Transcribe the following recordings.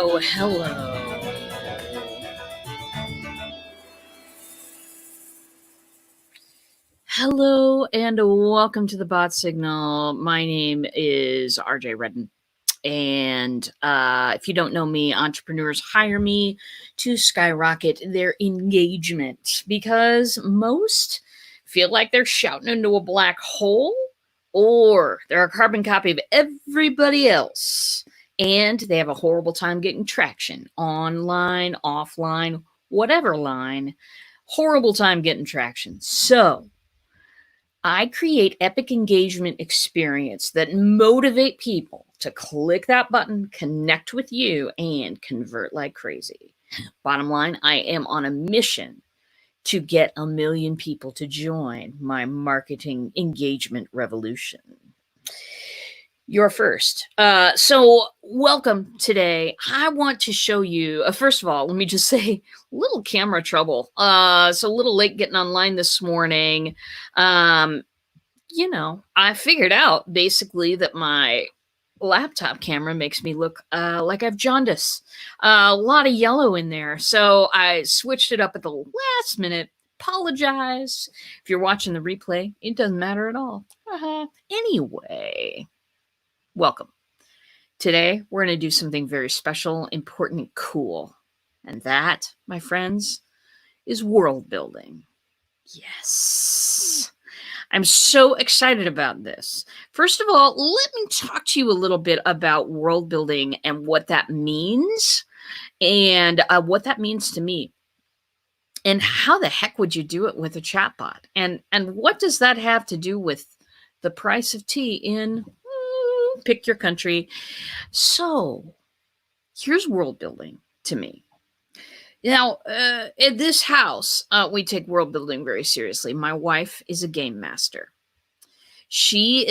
Oh, hello. Hello and welcome to the Bot Signal. My name is RJ Redden. And if you don't know me, entrepreneurs hire me to skyrocket their engagement because most feel like they're shouting into a black hole or they're a carbon copy of everybody else. And they have a horrible time getting traction online, offline, whatever line. Horrible time getting traction. So I create epic engagement experience that motivate people to click that button, connect with you, and convert like crazy. Bottom line, I am on a mission to get 1 million people to join my marketing engagement revolution. You're first. So welcome today. I want to show you, first of all, let me just say, little camera trouble. So a little late getting online this morning. I figured out basically that my laptop camera makes me look like I've jaundice. A lot of yellow in there. So I switched it up at the last minute. Apologize. If you're watching the replay, it doesn't matter at all. Anyway, welcome. Today, we're going to do something very special, important, and cool. And that, my friends, is world building. Yes. I'm so excited about this. First of all, let me talk to you a little bit about world building and what that means and what that means to me. And how the heck would you do it with a chatbot? And what does that have to do with the price of tea in pick your country? So here's world building to me. Now, at this house, we take world building very seriously. My wife is a game master.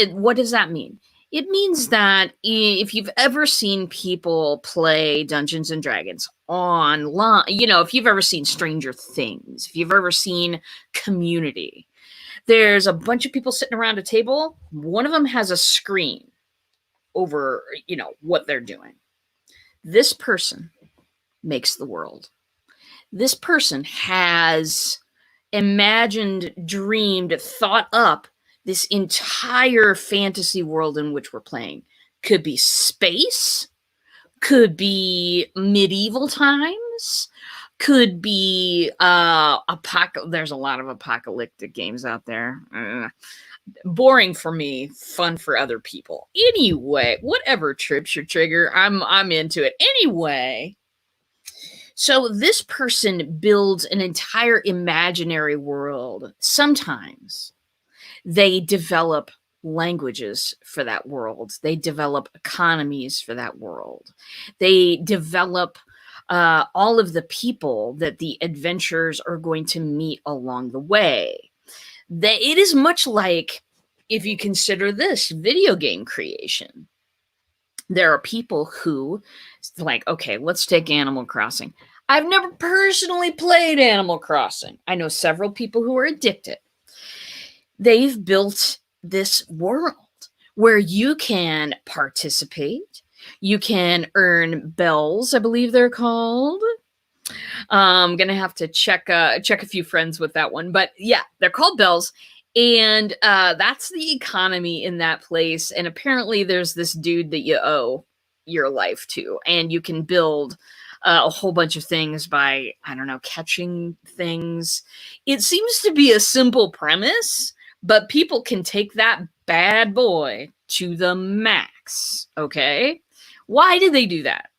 What does that mean? It means that if you've ever seen people play Dungeons and Dragons online, if you've ever seen Stranger Things, if you've ever seen Community, there's a bunch of people sitting around a table. One of them has a screen over, what they're doing. This person makes the world. This person has imagined, dreamed, thought up this entire fantasy world in which we're playing. Could be space, could be medieval times, could be there's a lot of apocalyptic games out there. Boring for me, fun for other people. Anyway, whatever trips your trigger, I'm into it. Anyway, so this person builds an entire imaginary world. Sometimes they develop languages for that world. They develop economies for that world. They develop all of the people that the adventurers are going to meet along the way. It is much like, if you consider this, video game creation. There are people who, like, okay, let's take Animal Crossing. I've never personally played Animal Crossing. I know several people who are addicted. They've built this world where you can participate. You can earn bells, I believe they're called. I'm going to have to check a few friends with that one. But yeah, they're called bells. And that's the economy in that place. And apparently there's this dude that you owe your life to. And you can build a whole bunch of things by, catching things. It seems to be a simple premise, but people can take that bad boy to the max, okay? Why do they do that?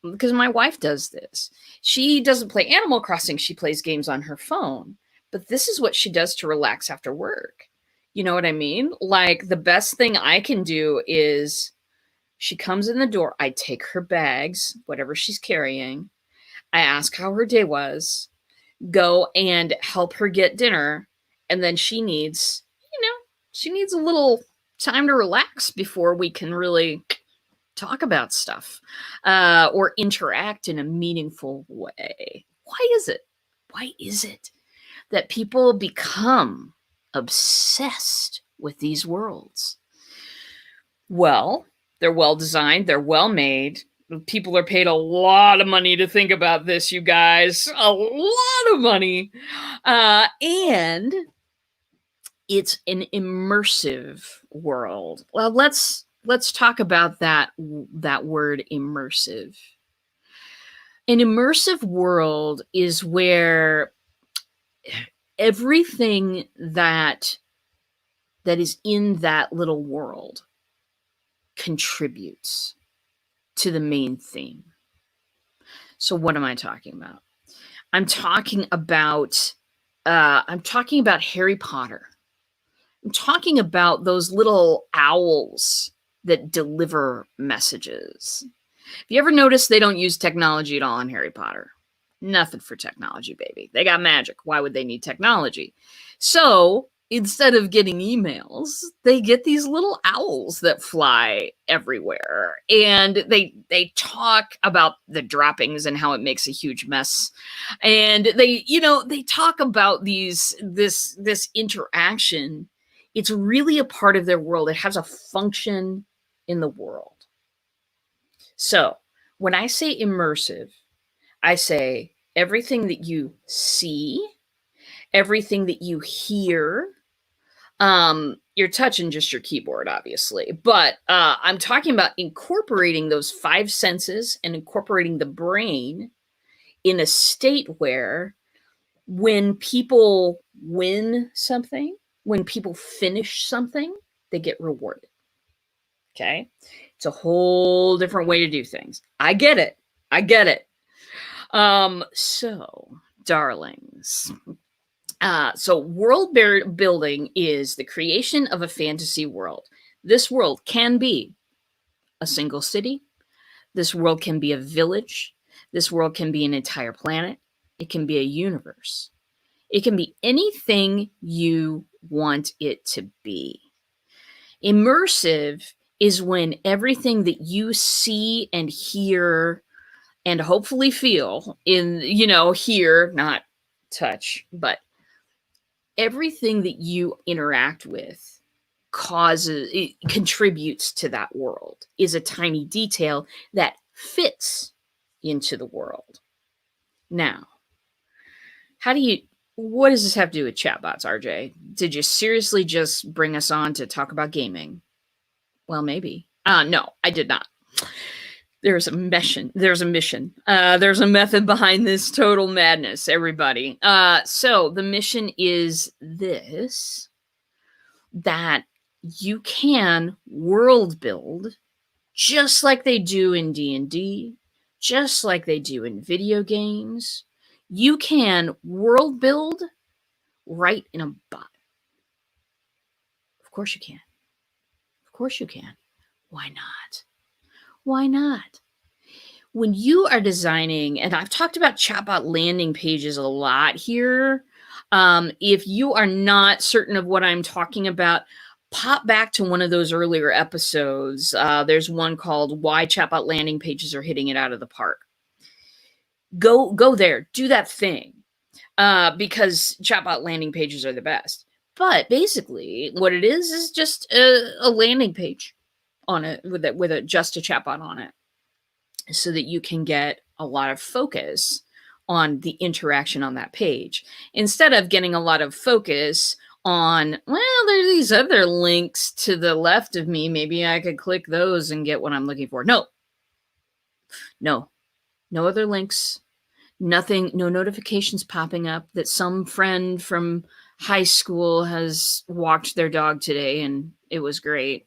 Because my wife does this. She doesn't play Animal Crossing. She plays games on her phone. But this is what she does to relax after work. You know what I mean? Like, the best thing I can do is she comes in the door. I take her bags, whatever she's carrying. I ask how her day was. Go and help her get dinner. And then she needs a little time to relax before we can really talk about stuff or interact in a meaningful way. Why is it that people become obsessed with these worlds? Well, They're well designed, they're well made. People are paid a lot of money to think about this, you guys. A lot of money. And it's an immersive world. Well, let's talk about that word immersive. An immersive world is where everything that is in that little world contributes to the main theme. So what am I talking about? I'm talking about Harry Potter. I'm talking about those little owls that deliver messages. Have you ever noticed they don't use technology at all in Harry Potter? Nothing for technology, baby. They got magic. Why would they need technology? So instead of getting emails, they get these little owls that fly everywhere. And they talk about the droppings and how it makes a huge mess. And they talk about this interaction. It's really a part of their world. It has a function in the world. So when I say immersive, I say everything that you see, everything that you hear. You're touching just your keyboard, obviously, but I'm talking about incorporating those 5 senses and incorporating the brain in a state where when people win something, when people finish something, they get rewarded. Okay? It's a whole different way to do things. I get it. So, darlings, so world building is the creation of a fantasy world. This world can be a single city. This world can be a village. This world can be an entire planet. It can be a universe. It can be anything you want it to be. Immersive is when everything that you see and hear and hopefully feel hear, not touch, but everything that you interact with contributes to that world, is a tiny detail that fits into the world. Now, what does this have to do with chatbots, RJ? Did you seriously just bring us on to talk about gaming? Well, maybe. No, I did not. There's a mission. There's a method behind this total madness, everybody. So the mission is this, that you can world build just like they do in D&D, just like they do in video games. You can world build right in a bot. Of course you can. Of course you can. Why not? Why not? When you are designing, and I've talked about chatbot landing pages a lot here. If you are not certain of what I'm talking about, pop back to one of those earlier episodes. There's one called Why Chatbot Landing Pages Are Hitting It Out of the Park. Go there, do that thing, because chatbot landing pages are the best. But basically, what it is just a landing page on it with just a chatbot on it, so that you can get a lot of focus on the interaction on that page, instead of getting a lot of focus on, well, there's these other links to the left of me. Maybe I could click those and get what I'm looking for. No other links. Nothing, no notifications popping up that some friend from high school has walked their dog today and it was great.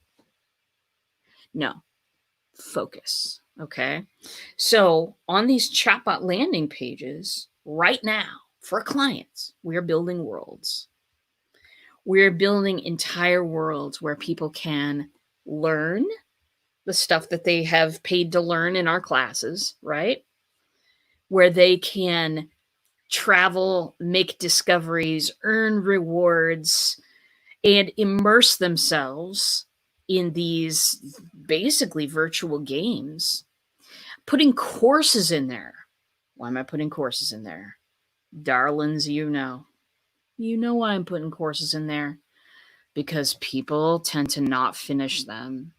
No, focus. Okay. So on these chatbot landing pages right now for clients, we're building worlds. We're building entire worlds where people can learn the stuff that they have paid to learn in our classes, right? Where they can travel, make discoveries, earn rewards, and immerse themselves in these basically virtual games. Putting courses in there. Why am I putting courses in there? Darlings, you know why I'm putting courses in there. Because people tend to not finish them.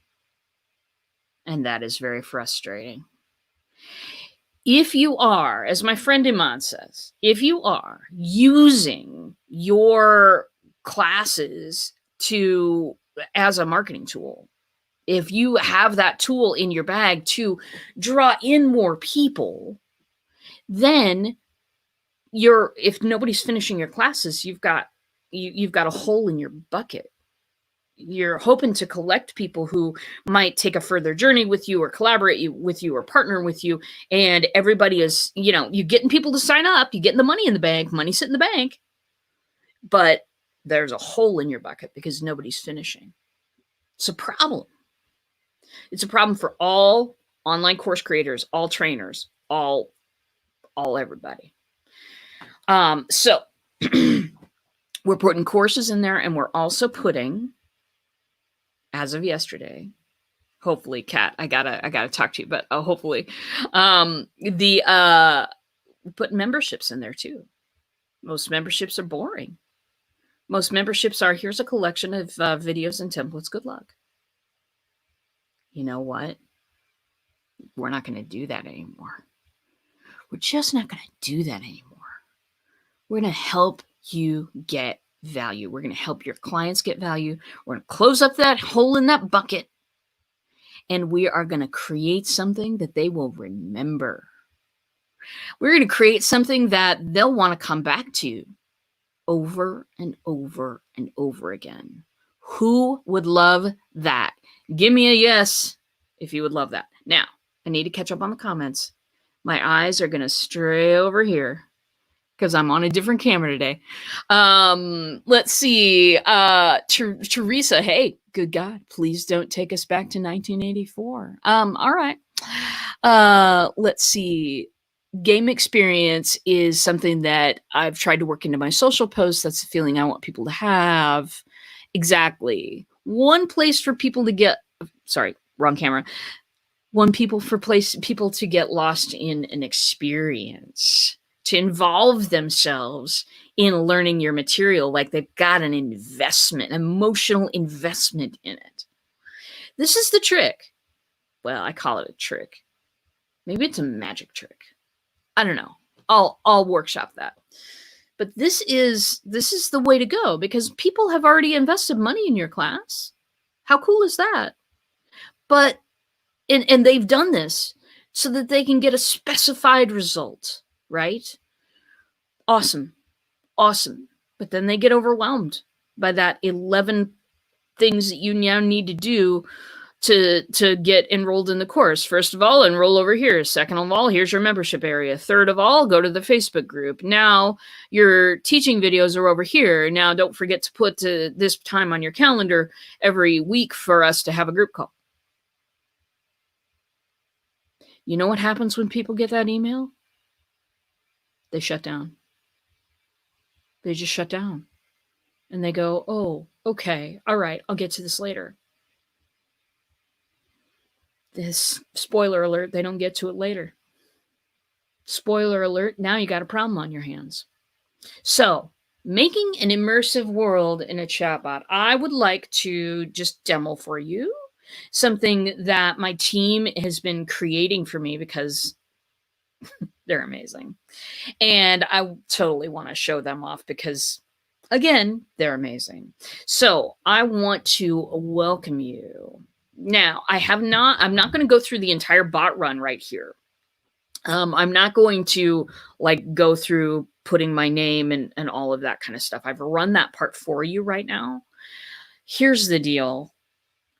And that is very frustrating. If you are, as my friend Iman says, if you are using your classes as a marketing tool, if you have that tool in your bag to draw in more people, then if nobody's finishing your classes, you've got a hole in your bucket. You're hoping to collect people who might take a further journey with you or collaborate with you or partner with you. And everybody is, you're getting people to sign up, you're getting the money in the bank, money sit in the bank, but there's a hole in your bucket because nobody's finishing. It's a problem. It's a problem for all online course creators, all trainers, all everybody. So we're putting courses in there, and we're also putting, as of yesterday, hopefully, Kat, I gotta talk to you, but hopefully, put memberships in there too. Most memberships are boring. Most memberships are, here's a collection of videos and templates. Good luck. You know what? We're not going to do that anymore. We're just not going to do that anymore. We're going to help you get value. We're going to help your clients get value. We're going to close up that hole in that bucket. And we are going to create something that they will remember. We're going to create something that they'll want to come back to over and over and over again. Who would love that? Give me a yes if you would love that. Now, I need to catch up on the comments. My eyes are going to stray over here because I'm on a different camera today. Let's see. Teresa, hey, good God, please don't take us back to 1984. All right. Let's see. Game experience is something that I've tried to work into my social posts. That's the feeling I want people to have. Exactly. One place for people to get, sorry, wrong camera. People to get lost in an experience, to involve themselves in learning your material like they've got an investment, emotional investment in it. This is the trick. Well, I call it a trick. Maybe it's a magic trick. I don't know. I'll workshop that. But this is the way to go because people have already invested money in your class. How cool is that? But and they've done this so that they can get a specified result, right? Awesome. But then they get overwhelmed by that 11 things that you now need to do to get enrolled in the course. First of all, enroll over here. Second of all, here's your membership area. Third of all, go to the Facebook group. Now your teaching videos are over here. Now don't forget to put this time on your calendar every week for us to have a group call. You know what happens when people get that email? They shut down. They just shut down. And they go, oh, okay, all right, I'll get to this later. This spoiler alert, they don't get to it later. Spoiler alert, now you got a problem on your hands. So, making an immersive world in a chatbot, I would like to just demo for you something that my team has been creating for me because they're amazing. And I totally want to show them off because, again, they're amazing. So I want to welcome you. Now, I'm not going to go through the entire bot run right here. I'm not going to go through putting my name and all of that kind of stuff. I've run that part for you right now. Here's the deal.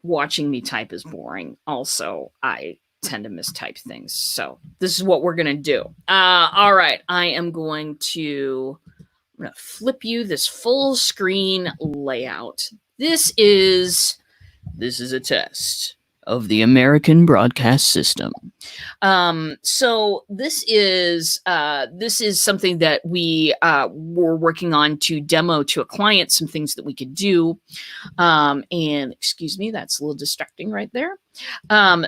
Watching me type is boring. Also, I tend to mistype things. So this is what we're going to do. All right. I am going to flip you this full screen layout. This is a test of the American broadcast system. So this is something that we were working on to demo to a client, some things that we could do. And excuse me, that's a little distracting right there.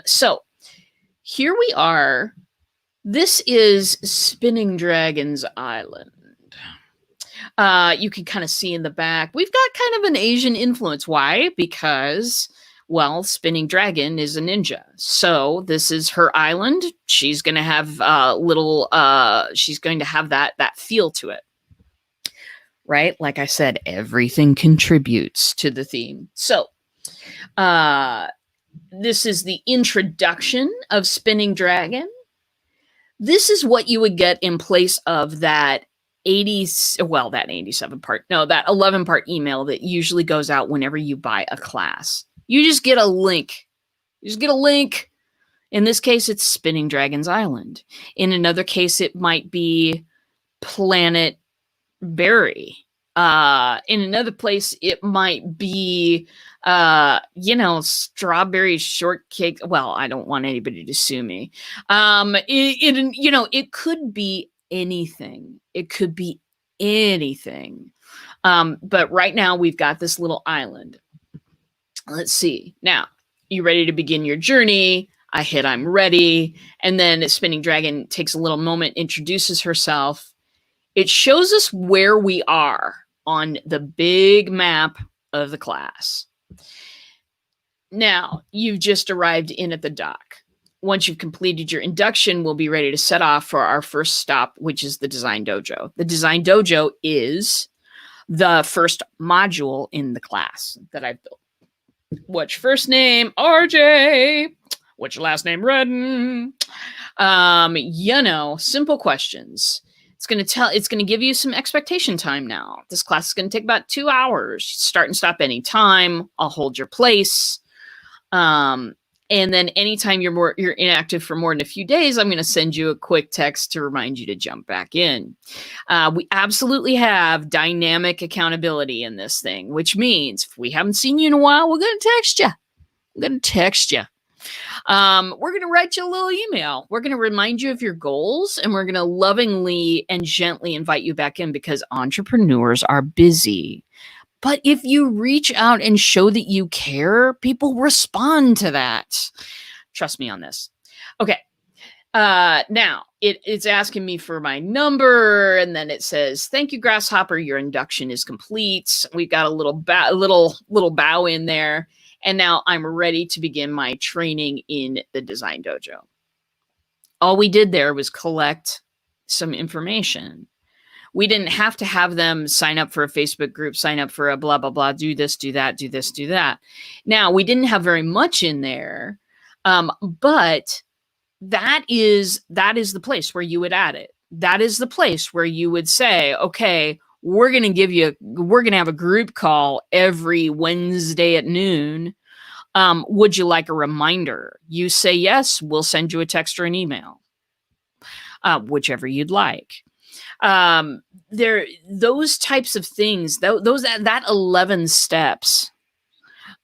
So here we are. This is Spinning Dragons Island. You can kind of see in the back, we've got kind of an Asian influence. Why? Because Well, Spinning Dragon is a ninja. So this is her island. She's going to have she's going to have that feel to it. Right? Like I said, everything contributes to the theme. So, this is the introduction of Spinning Dragon. This is what you would get in place of that 87 part, no, that 11 part email that usually goes out whenever you buy a class. You just get a link. In this case, it's Spinning Dragon's Island. In another case, it might be Planet Berry. In another place, it might be, strawberry shortcake. Well, I don't want anybody to sue me. It could be anything. It could be anything. But right now we've got this little island. Let's see. Now, you ready to begin your journey? I hit I'm ready. And then Spinning Dragon takes a little moment, introduces herself. It shows us where we are on the big map of the class. Now, you've just arrived in at the dock. Once you've completed your induction, we'll be ready to set off for our first stop, which is the Design Dojo. The Design Dojo is the first module in the class that I've built. What's your first name? RJ. What's your last name? Redden. Simple questions. It's going to give you some expectation time now. This class is going to take about 2 hours. Start and stop any time. I'll hold your place. And then anytime you're inactive for more than a few days, I'm going to send you a quick text to remind you to jump back in. We absolutely have dynamic accountability in this thing, which means if we haven't seen you in a while, we're going to text you. We're going to write you a little email. We're going to remind you of your goals, and we're going to lovingly and gently invite you back in because entrepreneurs are busy. But if you reach out and show that you care, people respond to that. Trust me on this. Okay. Now it's asking me for my number, and then it says, "Thank you, Grasshopper. Your induction is complete." We've got a little bow in there. And now I'm ready to begin my training in the Design Dojo. All we did there was collect some information. We didn't have to have them sign up for a Facebook group, sign up for a blah, blah, blah, do this, do that, do this, do that. Now, we didn't have very much in there, but that is the place where you would add it. That is the place where you would say, okay, we're going to have a group call every Wednesday at noon. Would you like a reminder? You say yes, we'll send you a text or an email, whichever you'd like. Those types of things, that 11 steps,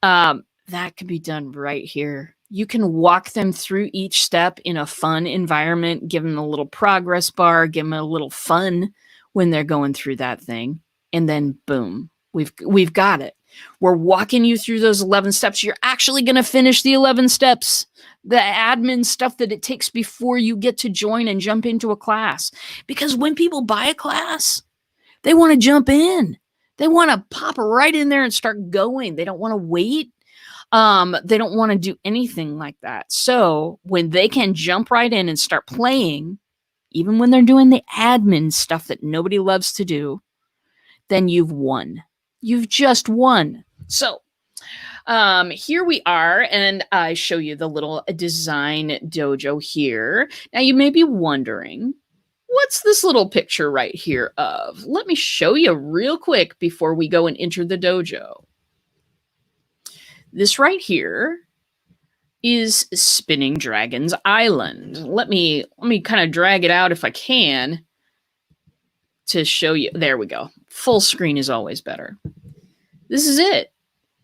that can be done right here. You can walk them through each step in a fun environment, give them a little progress bar, give them a little fun when they're going through that thing. And then boom, we've got it. We're walking you through those 11 steps. You're actually going to finish the 11 steps, the admin stuff that it takes before you get to join and jump into a class. Because when people buy a class, they want to jump in. They want to pop right in there and start going. They don't want to wait. They don't want to do anything like that. So when they can jump right in and start playing, even when they're doing the admin stuff that nobody loves to do, then you've won. You've just won. So here we are, and I show you the little Design Dojo here. Now you may be wondering, what's this little picture right here of? Let me show you real quick before we go and enter the dojo. This right here is Spinning Dragon's Island. Let me kind of drag it out if I can to show you. There we go. Full screen is always better. This is it.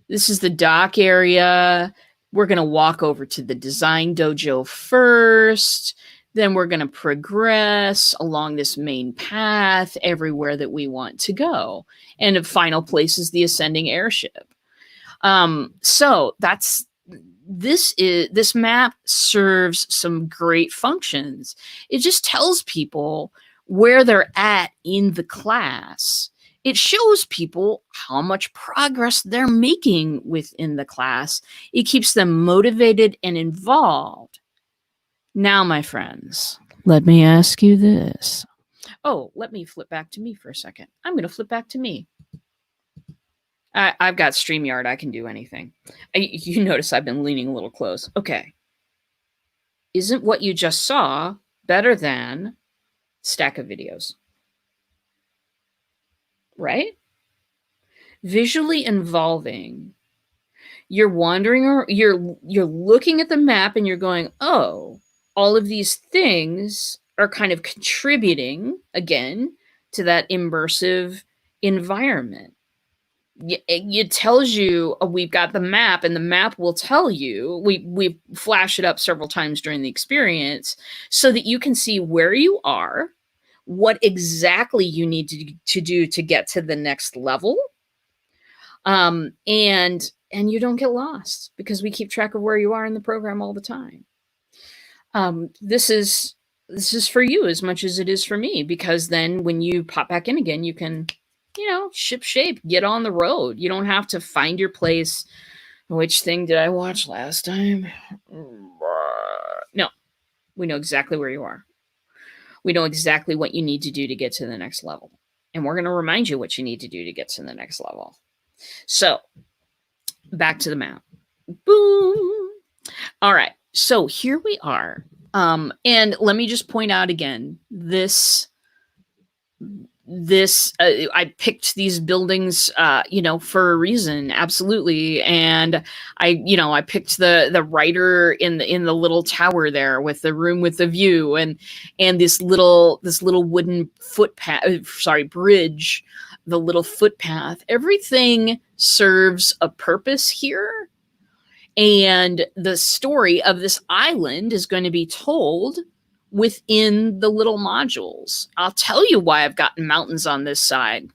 This is the dock area. We're going to walk over to the Design Dojo first. Then we're going to progress along this main path everywhere that we want to go. And the final place is the ascending airship. So this map serves some great functions. It just tells people where they're at in the class. It shows people how much progress they're making within the class. It keeps them motivated and involved. Now, my friends, let me ask you this. Oh, let me flip back to me for a second. I'm going to flip back to me. I've got StreamYard. I can do anything. You notice I've been leaning a little close. Okay. Isn't what you just saw better than stack of videos? Right? Visually involving. You're wandering or you're looking at the map and you're going, "Oh, all of these things are kind of contributing again to that immersive environment." It tells you, we've got the map, and the map will tell you, we flash it up several times during the experience so that you can see where you are, what exactly you need to do to get to the next level, and you don't get lost because we keep track of where you are in the program all the time. This is for you as much as it is for me, because then when you pop back in again, you can, ship shape, get on the road. You don't have to find your place. Which thing did I watch last time? No, we know exactly where you are. We know exactly what you need to do to get to the next level. And we're going to remind you what you need to do to get to the next level. So, back to the map. Boom. All right. So here we are. And let me just point out again, this I picked these buildings for a reason, absolutely. And I picked the writer in the little tower there with the room with the view, and this little wooden bridge, the little footpath. Everything serves a purpose here, and the story of this island is going to be told within the little modules. I'll tell you why I've gotten mountains on this side.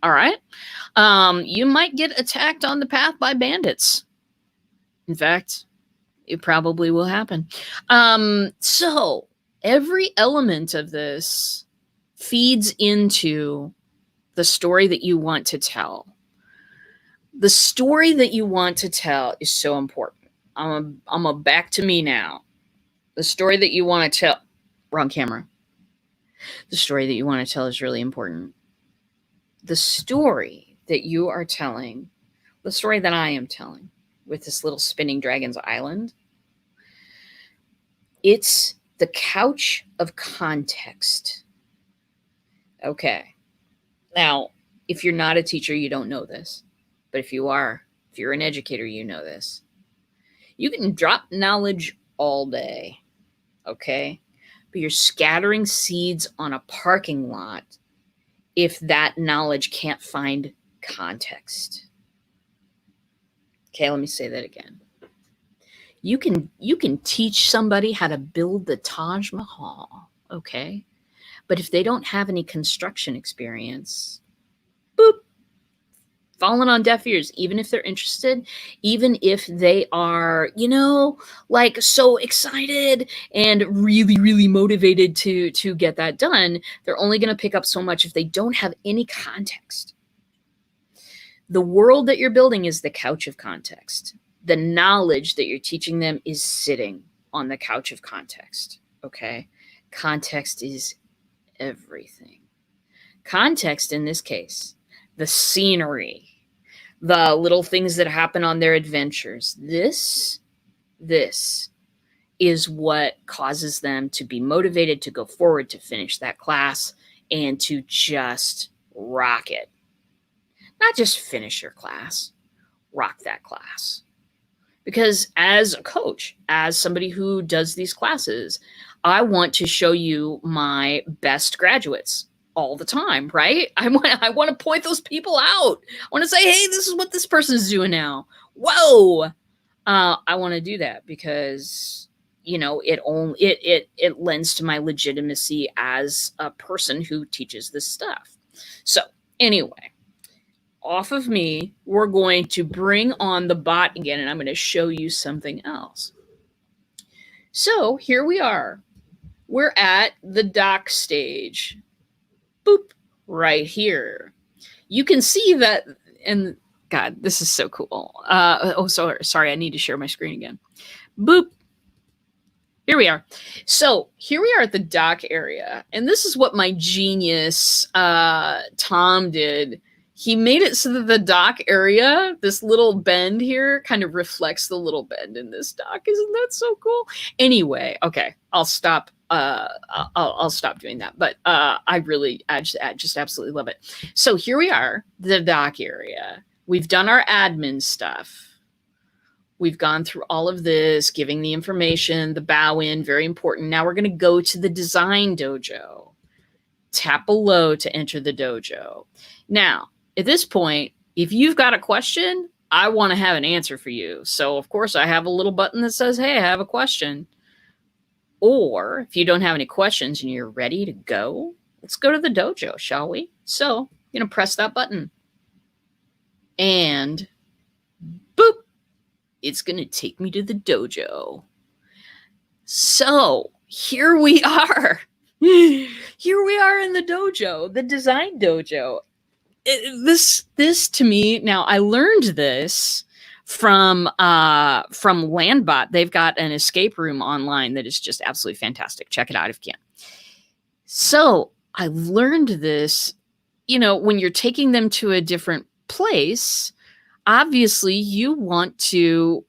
All right. You might get attacked on the path by bandits. In fact, it probably will happen. So every element of this feeds into the story that you want to tell. The story that you want to tell is so important. I'm a back to me now. The story that you want to tell. Wrong camera. The story that you want to tell is really important. The story that you are telling, the story that I am telling with this little spinning dragons island, it's the couch of context. Okay. Now, if you're not a teacher, you don't know this. But if you're an educator, you know this. You can drop knowledge all day. Okay? But you're scattering seeds on a parking lot if that knowledge can't find context. Okay, let me say that again. You can teach somebody how to build the Taj Mahal, okay? But if they don't have any construction experience, boop, falling on deaf ears, even if they're interested, even if they are, so excited and really, really motivated to get that done, they're only going to pick up so much if they don't have any context. The world that you're building is the couch of context. The knowledge that you're teaching them is sitting on the couch of context, okay? Context is everything. Context in this case, the scenery, the little things that happen on their adventures. This is what causes them to be motivated to go forward, to finish that class, and to just rock it. Not just finish your class, rock that class. Because as a coach, as somebody who does these classes, I want to show you my best graduates all the time, right? I want to point those people out. I want to say, hey, this is what this person's doing now. Whoa. I want to do that because, it lends to my legitimacy as a person who teaches this stuff. So anyway, off of me, we're going to bring on the bot again, and I'm going to show you something else. So here we are. We're at the dock stage. Boop, right here. you can see that, and God, this is so cool. Oh, sorry, I need to share my screen again. Boop. Here we are. So here we are at the dock area. And this is what my genius Tom did. He made it so that the dock area, this little bend here, kind of reflects the little bend in this dock. Isn't that so cool? Anyway, okay, I'll stop. I'll stop doing that. But I just absolutely love it. So here we are, the dock area. We've done our admin stuff. We've gone through all of this, giving the information, the bow in, very important. Now we're going to go to the design dojo. Tap below to enter the dojo. Now, at this point, if you've got a question, I want to have an answer for you. So, of course, I have a little button that says, hey, I have a question. Or if you don't have any questions and you're ready to go, let's go to the dojo, shall we? So, you're going to press that button. And boop. It's going to take me to the dojo. So here we are. Here we are in the dojo, the design dojo. This to me, now I learned this from Landbot. They've got an escape room online that is just absolutely fantastic. Check it out if you can. So I learned this, when you're taking them to a different place, obviously you want to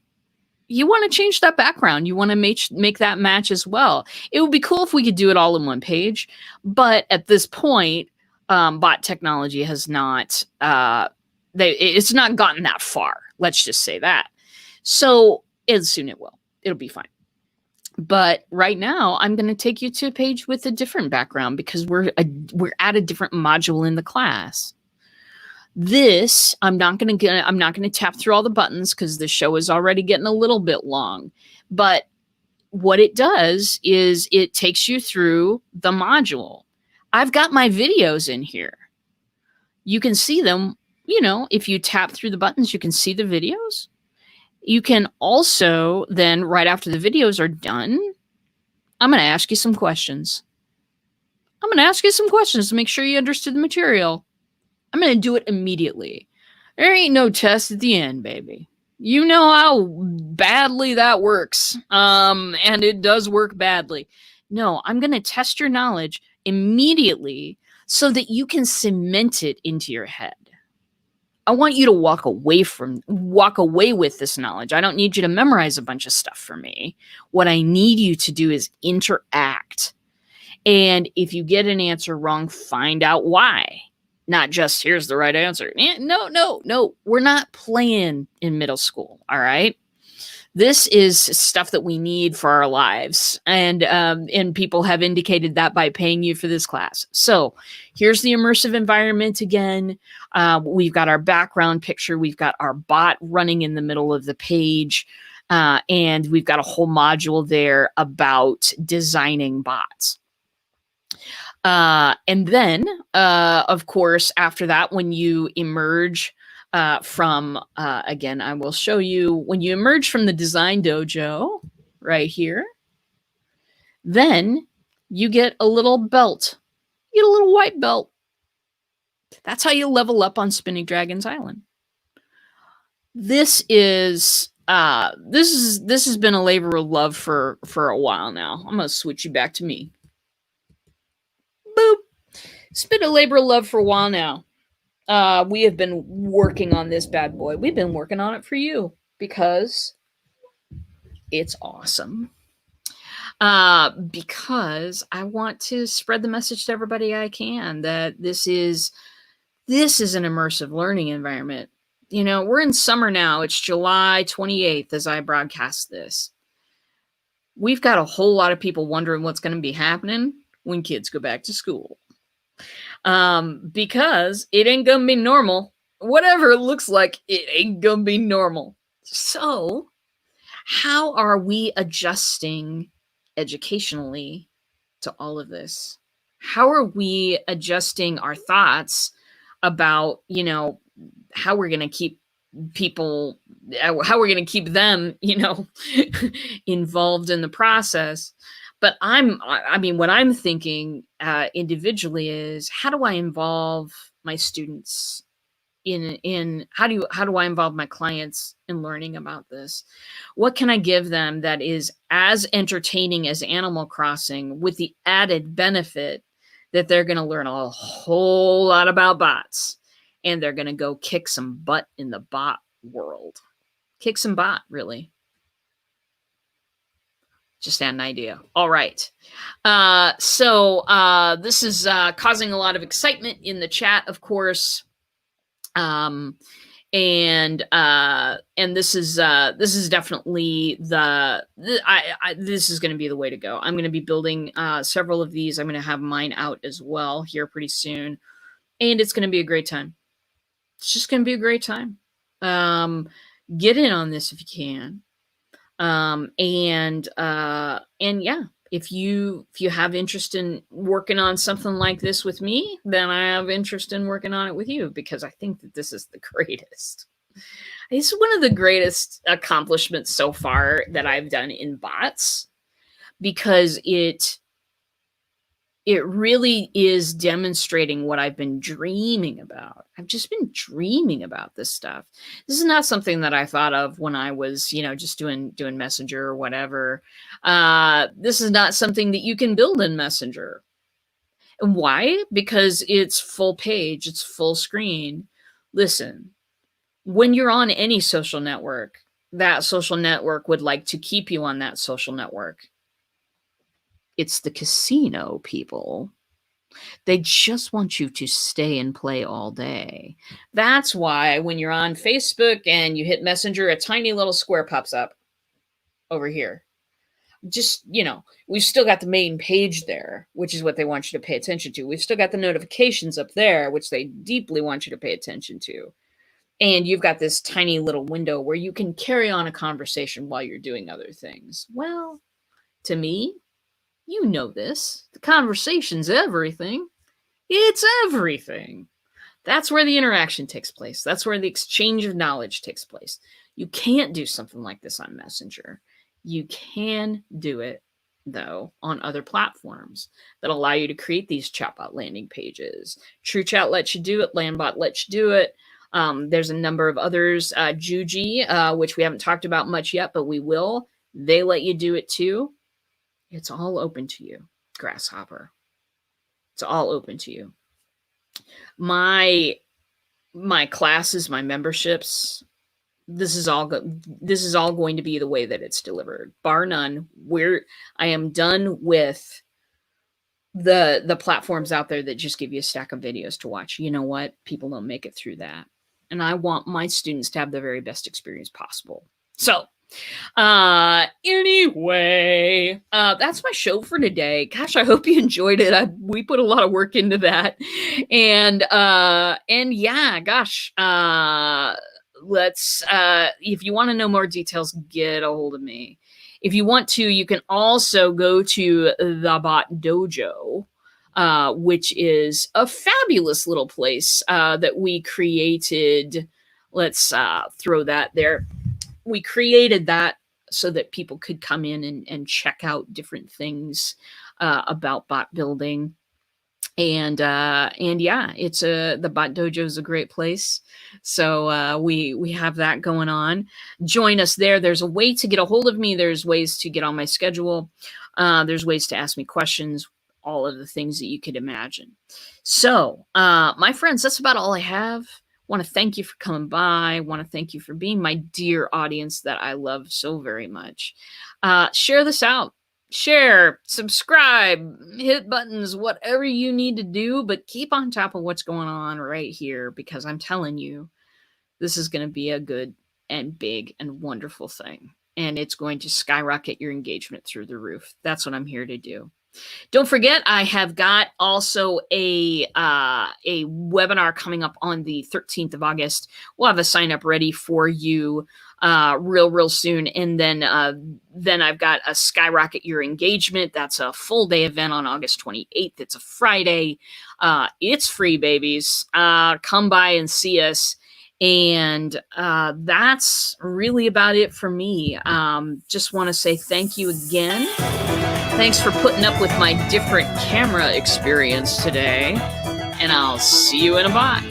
change that background. You want to make that match as well. It would be cool if we could do it all in one page, but at this point, bot technology has not it's not gotten that far. Let's just say that. So soon it will. It'll be fine. But right now, I'm going to take you to a page with a different background because we're at a different module in the class. This, I'm not going to tap through all the buttons because the show is already getting a little bit long. But what it does is it takes you through the module. I've got my videos in here. You can see them, if you tap through the buttons, you can see the videos. You can also then, right after the videos are done, I'm going to ask you some questions. I'm going to ask you some questions to make sure you understood the material. I'm going to do it immediately. There ain't no test at the end, baby. You know how badly that works. And it does work badly. No, I'm going to test your knowledge immediately so that you can cement it into your head. I want you to walk away with this knowledge. I don't need you to memorize a bunch of stuff for me. What I need you to do is interact. And if you get an answer wrong, find out why. Not just, here's the right answer. No. We're not playing in middle school, all right? This is stuff that we need for our lives. And people have indicated that by paying you for this class. So here's the immersive environment again. We've got our background picture. We've got our bot running in the middle of the page. And we've got a whole module there about designing bots. And then, of course, after that, when you emerge from, again, I will show you, when you emerge from the design dojo right here, then you get a little belt. You get a little white belt. That's how you level up on Spinning Dragons Island. This has been a labor of love for a while now. I'm going to switch you back to me. Boop. It's been a labor of love for a while now. We have been working on this bad boy. We've been working on it for you because it's awesome. Because I want to spread the message to everybody I can that this is an immersive learning environment. We're in summer now. It's July 28th as I broadcast this. We've got a whole lot of people wondering what's going to be happening when kids go back to school. Because it ain't gonna be normal. Whatever it looks like, it ain't gonna be normal. So, how are we adjusting educationally to all of this? How are we adjusting our thoughts about, how we're gonna keep people, how we're gonna keep them, involved in the process? But I mean, what I'm thinking individually is, how do I involve my students in how do I involve my clients in learning about this? What can I give them that is as entertaining as Animal Crossing, with the added benefit that they're going to learn a whole lot about bots, and they're going to go kick some butt in the bot world. Kick some bot, really. Just an idea. All right. So this is causing a lot of excitement in the chat, of course. And this is definitely this is going to be the way to go. I'm going to be building several of these. I'm going to have mine out as well here pretty soon, and it's going to be a great time. It's just going to be a great time. Get in on this if you can. And yeah, if you have interest in working on something like this with me, then I have interest in working on it with you, because I think that this is the greatest. It's one of the greatest accomplishments so far that I've done in bots, because it really is demonstrating what I've been dreaming about. I've just been dreaming about this stuff. This is not something that I thought of when I was, just doing Messenger or whatever. This is not something that you can build in Messenger. And why? Because it's full page, it's full screen. Listen, when you're on any social network, that social network would like to keep you on that social network. It's the casino, people. They just want you to stay and play all day. That's why when you're on Facebook and you hit Messenger, a tiny little square pops up over here. Just, we've still got the main page there, which is what they want you to pay attention to. We've still got the notifications up there, which they deeply want you to pay attention to. And you've got this tiny little window where you can carry on a conversation while you're doing other things. Well, to me, you know this. The conversation's everything. It's everything. That's where the interaction takes place. That's where the exchange of knowledge takes place. You can't do something like this on Messenger. You can do it, though, on other platforms that allow you to create these chatbot landing pages. TrueChat lets you do it. Landbot lets you do it. There's a number of others. Juji, which we haven't talked about much yet, but we will. They let you do it, too. It's all open to you, Grasshopper. It's all open to you. My classes, my memberships, this is all going to be the way that it's delivered, bar none. I am done with the platforms out there that just give you a stack of videos to watch. You know what? People don't make it through that. And I want my students to have the very best experience possible. So anyway, that's my show for today. Gosh, I hope you enjoyed it. We put a lot of work into that. And yeah, gosh, let's, if you want to know more details, get a hold of me. If you want to, you can also go to the Bot Dojo, which is a fabulous little place that we created. Let's throw that there. We created that so that people could come in and check out different things about bot building. And yeah, it's the Bot Dojo is a great place. So we have that going on. Join us there. There's a way to get a hold of me. There's ways to get on my schedule. There's ways to ask me questions, all of the things that you could imagine. So my friends, that's about all I have. Want to thank you for coming by. Want to thank you for being my dear audience that I love so very much. Share this out. Share, subscribe, hit buttons, whatever you need to do, but keep on top of what's going on right here, because I'm telling you, this is going to be a good and big and wonderful thing. And it's going to skyrocket your engagement through the roof. That's what I'm here to do. Don't forget, I have got also a webinar coming up on the 13th of August. We'll have a sign up ready for you real soon. And then I've got a Skyrocket Your Engagement. That's a full day event on August 28th. It's a Friday. It's free, babies. Come by and see us. And that's really about it for me. Just want to say thank you again. Thanks for putting up with my different camera experience today, and I'll see you in a bot.